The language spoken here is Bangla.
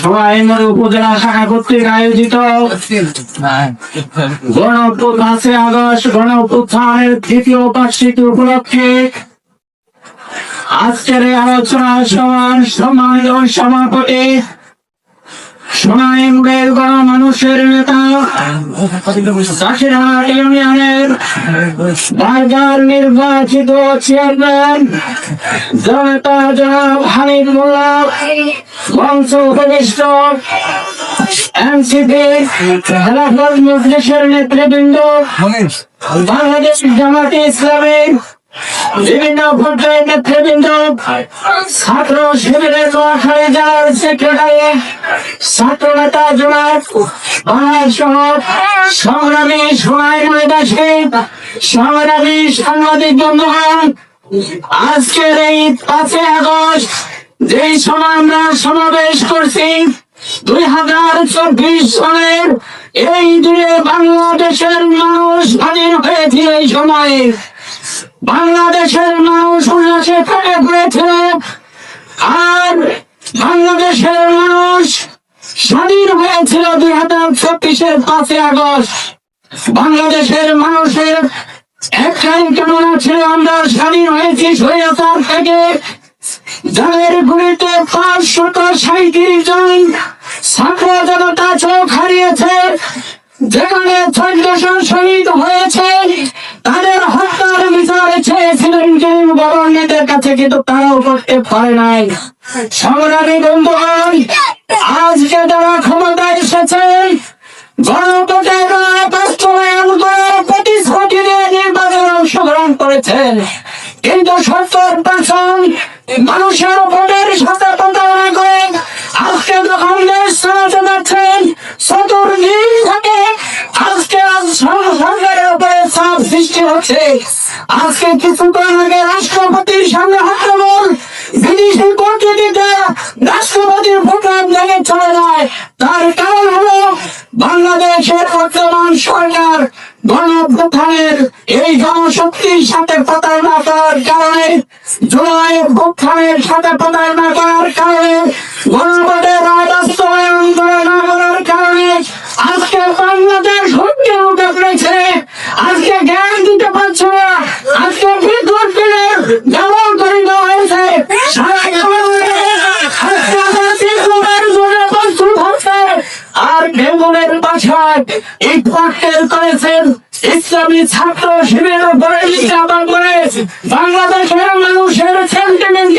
সরাইমুড়ি উপজেলা শাখা কর্তৃক আয়োজিত গণ-অভ্যুত্থান 5 আগস্ট গণ-অভ্যুত্থানের দ্বিতীয় বার্ষিকী উপলক্ষে আজকের এই আলোচনা সভার সম্মানিত সভাপতি সোনাইমুড়ির গণমানুষের নেতা চাষিরহাট ইউনিয়নের বারবার নির্বাচিত চেয়ারম্যান জনতা জনাব হামিদ মোল্লা, মঞ্চ উপবিষ্ট এনসিপি খেলাফত মজলিসের নেতৃবৃন্দ, বাংলাদেশ জামাতে ইসলামী বিভিন্ন পর্যায়ের নেতৃবৃন্দ, ছাত্র শিবিরের নোয়াখালী জেলার সেক্রেটারি, ছাত্র নেতা জনাব সহ সংগ্রামী সোনাইমুড়িবাসী, সংগ্রামী সাংবাদিক বন্ধুগণ, আজকের এই 5 আগস্ট যেই সময় আমরা সমাবেশ করছি 2024 সালের এই দিনে বাংলাদেশের মানুষ স্বাধীন হয়েছিল। এই সময়ে বাংলাদেশের মানুষ উল্লাসে ফেটে পড়েছিল, আর বাংলাদেশের মানুষ স্বাধীন হয়েছিল 2024-এর 5 আগস্ট। বাংলাদেশের মানুষের একটাই কামনা ছিল, আমরা স্বাধীন হয়েছি স্বৈরাচার থেকে, যাদের গুলিতে 537 জন ছাত্র জনতা চোখ হারিয়েছে, যেখানে 14 জন শহীদ হয়েছে, তাদের হত্যার বিচার চেয়েছিলেন গভর্নমেন্টের কাছে, কিন্তু তারাও করতে পারে নাই। সংগ্রামী বন্ধুগণ, আজকে যারা ক্ষমতায় এসেছেন গণভোটের বাস্তবায়ন করে প্রতিশ্রুতি দিয়ে নির্বাচনে অংশগ্রহণ করেছেন, কিন্তু 70% মানুষের ভোটের সাথে প্রতারণা করে আজকে যখন দেশ চালাতে যাচ্ছেন, চতুর্দিক থেকে আজকে সরকারের উপরে চাপ সৃষ্টি হচ্ছে। আজকে কিছুক্ষণ আগে রাষ্ট্রপতির সামনে হট্টগোল, বিদেশি কূটনীতিতে রাষ্ট্রপতির ভোটার ভেঙে চলে যায়। তার কারণ হলো বাংলাদেশের বর্তমান সরকার গণ-অভ্যুত্থানের এই জনশক্তির সাথে প্রতারণা করার কারণে, জুলাই অভ্যুত্থানের সাথে প্রতারণা করার কারণে, গণভোটের রায় বাস্তবায়ন না করার কারণে আজকে বাংলাদেশ হুমকির মুখে পড়েছে। আজকে জ্ঞান দিতে পারছে না, আজকে বিদ্যুৎ বিলের ব্যবহার করে দেওয়া হয়েছে। আর বেঙ্গলের বাসায় ইট পাটকেল করেছেন ইসলামী ছাত্র শিবিরের উপরে বাংলাদেশের মানুষের সেন্টিমেন্ট